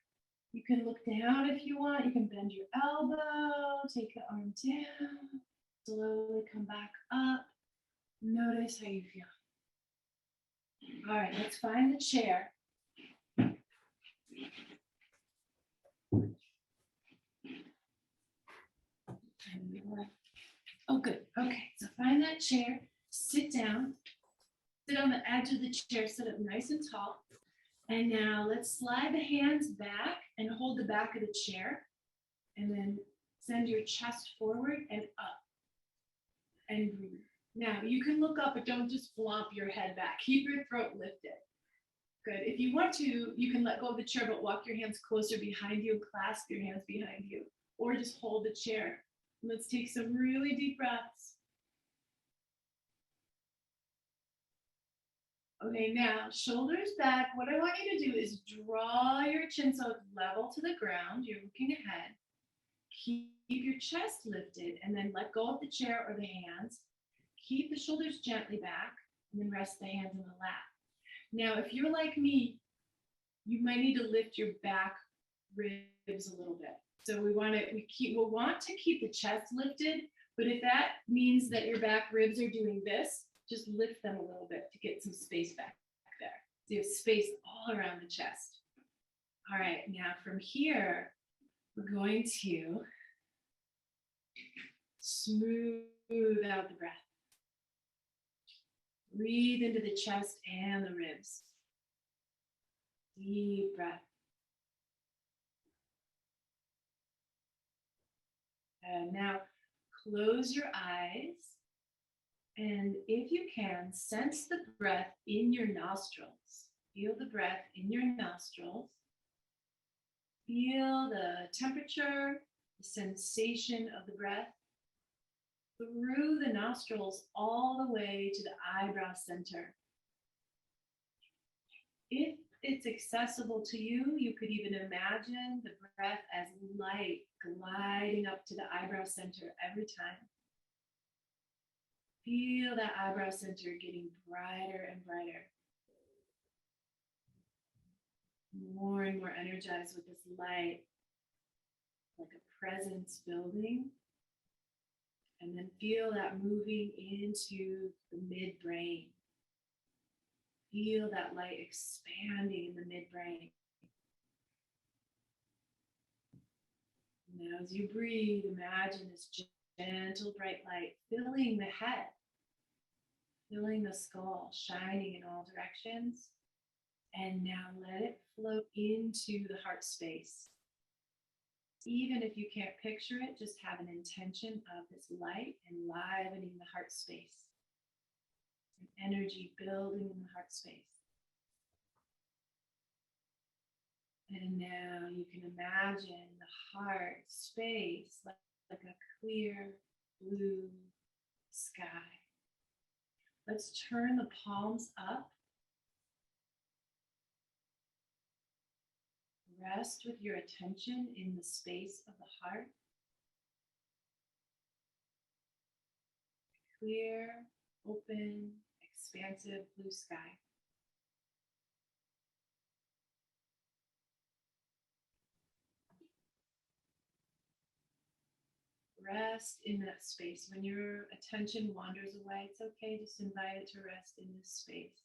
You can look down if you want. You can bend your elbow, take the arm down, slowly come back up. Notice how you feel. All right, let's find the chair. Oh, good. Okay, so find that chair, sit down, sit on the edge of the chair, sit up nice and tall. And now let's slide the hands back and hold the back of the chair. And then send your chest forward and up. And breathe. Now you can look up, but don't just flop your head back. Keep your throat lifted. Good. If you want to, you can let go of the chair, but walk your hands closer behind you, clasp your hands behind you, or just hold the chair. Let's take some really deep breaths. Okay, now shoulders back. What I want you to do is draw your chin so it's level to the ground. You're looking ahead. Keep your chest lifted and then let go of the chair or the hands. Keep the shoulders gently back and then rest the hands in the lap. Now, if you're like me, you might need to lift your back ribs a little bit. So we'll want to keep the chest lifted, but if that means that your back ribs are doing this, just lift them a little bit to get some space back there. So you have space all around the chest. All right, now from here, we're going to smooth out the breath. Breathe into the chest and the ribs. Deep breath. And now close your eyes. And if you can, sense the breath in your nostrils. Feel the breath in your nostrils. Feel the temperature, the sensation of the breath through the nostrils all the way to the eyebrow center. If it's accessible to you, you could even imagine the breath as light gliding up to the eyebrow center every time. Feel that eyebrow center getting brighter and brighter. More and more energized with this light, like a presence building. And then feel that moving into the midbrain. Feel that light expanding in the midbrain. Now as you breathe, imagine this gentle bright light filling the head, filling the skull, shining in all directions. And now let it flow into the heart space. Even if you can't picture it, just have an intention of this light enlivening the heart space. An energy building in the heart space. And now you can imagine the heart space like a clear blue sky. Let's turn the palms up. Rest with your attention in the space of the heart. Clear, open, expansive blue sky. Rest in that space. When your attention wanders away, it's okay. Just invite it to rest in this space.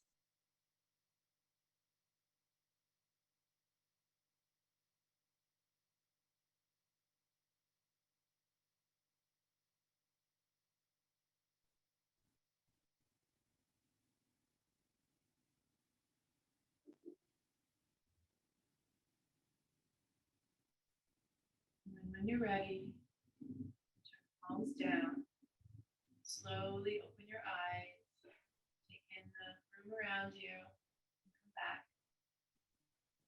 And when you're ready, turn palms down. Slowly open your eyes. Take in the room around you. And come back.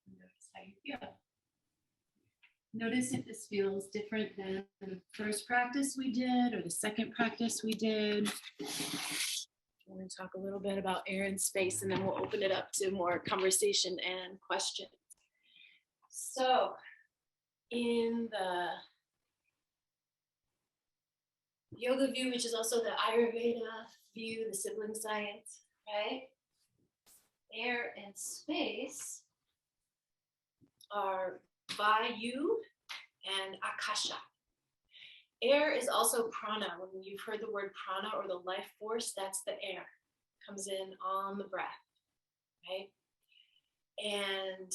And notice how you feel. Notice if this feels different than the first practice we did or the second practice we did. We're going to talk a little bit about air and space, and then we'll open it up to more conversation and questions. So, in the yoga view, which is also the Ayurveda view, the sibling science, right? Air and space are Vayu and Akasha. Air is also prana. When you've heard the word prana or the life force, that's the air. Comes in on the breath, right? And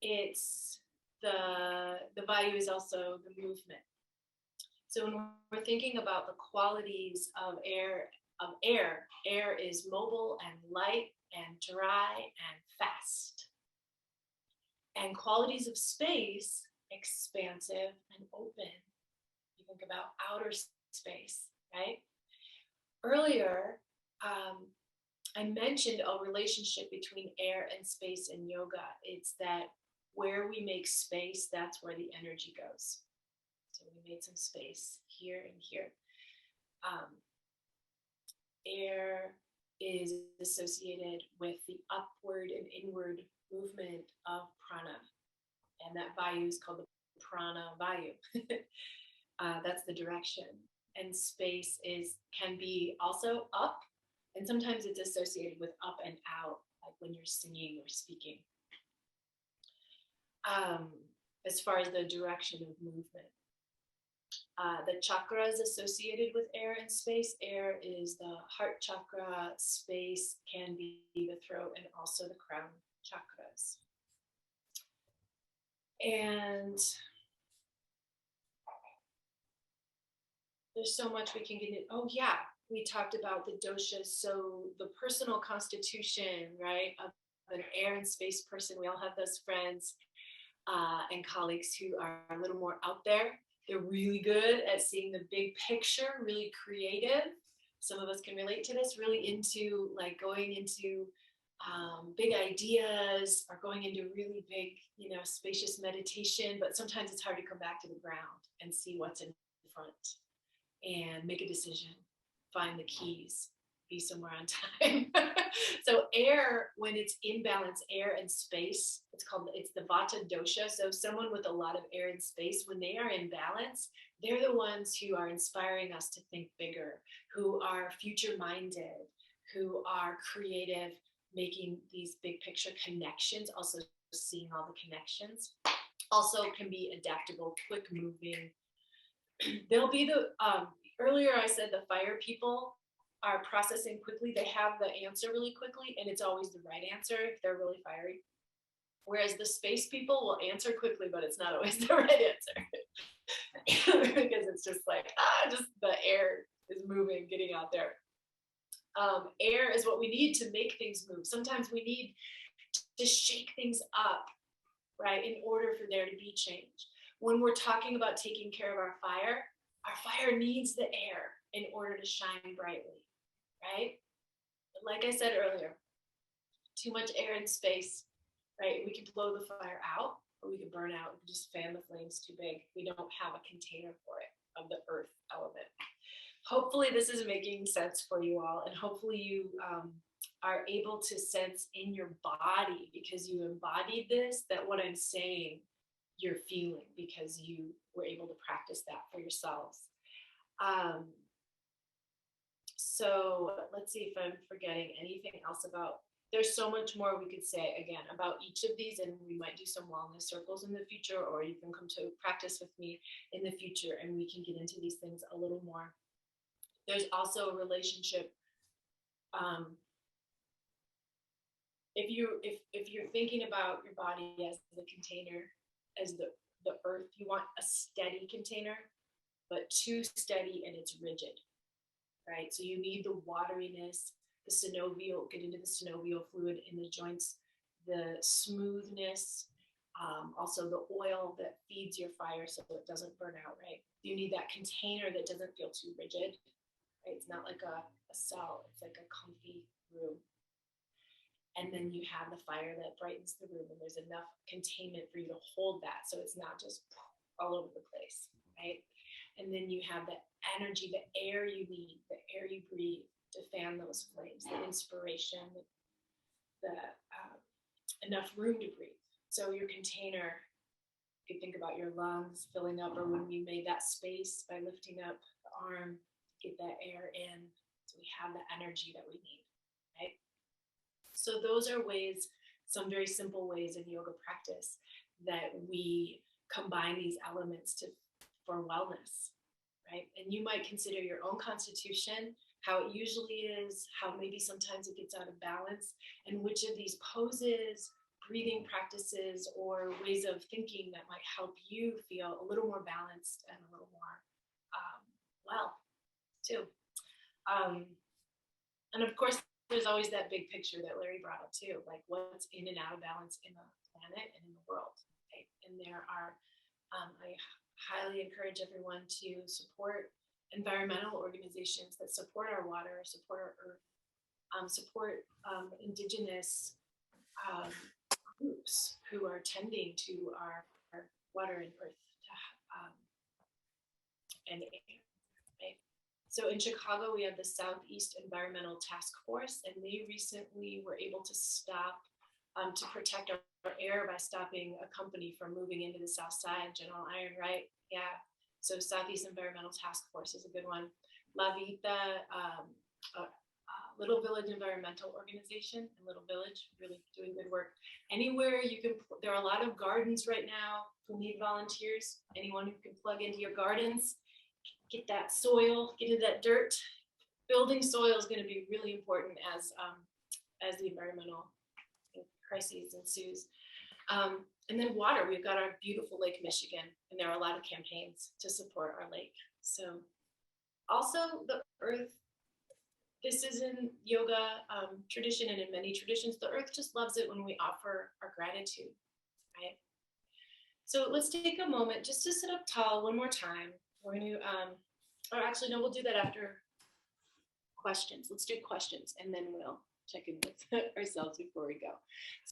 it's the Vayu is also the movement. So when we're thinking about the qualities of air, air is mobile and light and dry and fast. And qualities of space, expansive and open. You think about outer space, right? Earlier, I mentioned a relationship between air and space in yoga. It's that where we make space, that's where the energy goes. So we made some space here and here. Air is associated with the upward and inward movement of prana. And that Vayu is called the prana Vayu. That's the direction. And space can be also up. And sometimes it's associated with up and out, like when you're singing or speaking. As far as the direction of movement. The chakras associated with air and space. Air is the heart chakra. Space can be the throat and also the crown chakras. And there's so much we can get in. Oh yeah, we talked about the doshas. So the personal constitution, right, of an air and space person. We all have those friends and colleagues who are a little more out there. They're really good at seeing the big picture, really creative. Some of us can relate to this, really into like going into big ideas or going into really big, spacious meditation. But sometimes it's hard to come back to the ground and see what's in front and make a decision, find the keys, be somewhere on time. So air, when it's in balance, air and space, it's the vata dosha. So someone with a lot of air and space, when they are in balance, they're the ones who are inspiring us to think bigger, who are future minded, who are creative, making these big picture connections, also seeing all the connections. Also can be adaptable, quick moving. They'll be the, earlier I said the fire people are processing quickly. They have the answer really quickly, and it's always the right answer if they're really fiery. Whereas the space people will answer quickly, but it's not always the right answer. Because it's just like, just the air is moving, getting out there. Air is what we need to make things move. Sometimes we need to shake things up, right, in order for there to be change. When we're talking about taking care of our fire needs the air in order to shine brightly, right? But like I said earlier, too much air and space, right? We can blow the fire out, or we can burn out. We can just fan the flames too big. We don't have a container for it of the earth element. Hopefully this is making sense for you all, and hopefully you are able to sense in your body, because you embodied this, that what I'm saying you're feeling, because you were able to practice that for yourselves. So let's see if I'm forgetting anything else about, there's so much more we could say again about each of these, and we might do some wellness circles in the future, or you can come to practice with me in the future and we can get into these things a little more. There's also a relationship. If you're thinking about your body as the container, as the earth, you want a steady container, but too steady and it's rigid, right? So you need the wateriness, the synovial, get into the synovial fluid in the joints, the smoothness, also the oil that feeds your fire so it doesn't burn out, right? You need that container that doesn't feel too rigid, right? It's not like a cell, it's like a comfy room. And then you have the fire that brightens the room, and there's enough containment for you to hold that, so it's not just all over the place, right? And then you have the energy, the air you need, the air you breathe to fan those flames, the inspiration, the enough room to breathe. So your container, you could think about your lungs filling up, or when we made that space by lifting up the arm, get that air in, so we have the energy that we need, right? So those are ways, some very simple ways in yoga practice that we combine these elements for wellness, right? And you might consider your own constitution, how it usually is, how maybe sometimes it gets out of balance, and which of these poses, breathing practices, or ways of thinking that might help you feel a little more balanced and a little more well, too. And of course, there's always that big picture that Larry brought up too, like what's in and out of balance in the planet and in the world. Right? And there are, I highly encourage everyone to support environmental organizations that support our water, support our earth, support indigenous groups who are tending to our water and earth and air. Right? So in Chicago, we have the Southeast Environmental Task Force, and they recently were able to stop, to protect our air by stopping a company from moving into the South Side, General Iron, right? Yeah. So Southeast Environmental Task Force is a good one. La Vita, Little Village Environmental Organization in Little Village, really doing good work. Anywhere you can, there are a lot of gardens right now who need volunteers. Anyone who can plug into your gardens, get that soil, get into that dirt. Building soil is going to be really important as the environmental crises ensues. And then water, we've got our beautiful Lake Michigan, and there are a lot of campaigns to support our lake. So also the earth this is in yoga tradition and in many traditions. The earth just loves it when we offer our gratitude, right? So let's take a moment just to sit up tall one more time. We're going to, or actually, no, we'll do that after questions. Let's do questions and then we'll check in with ourselves before we go.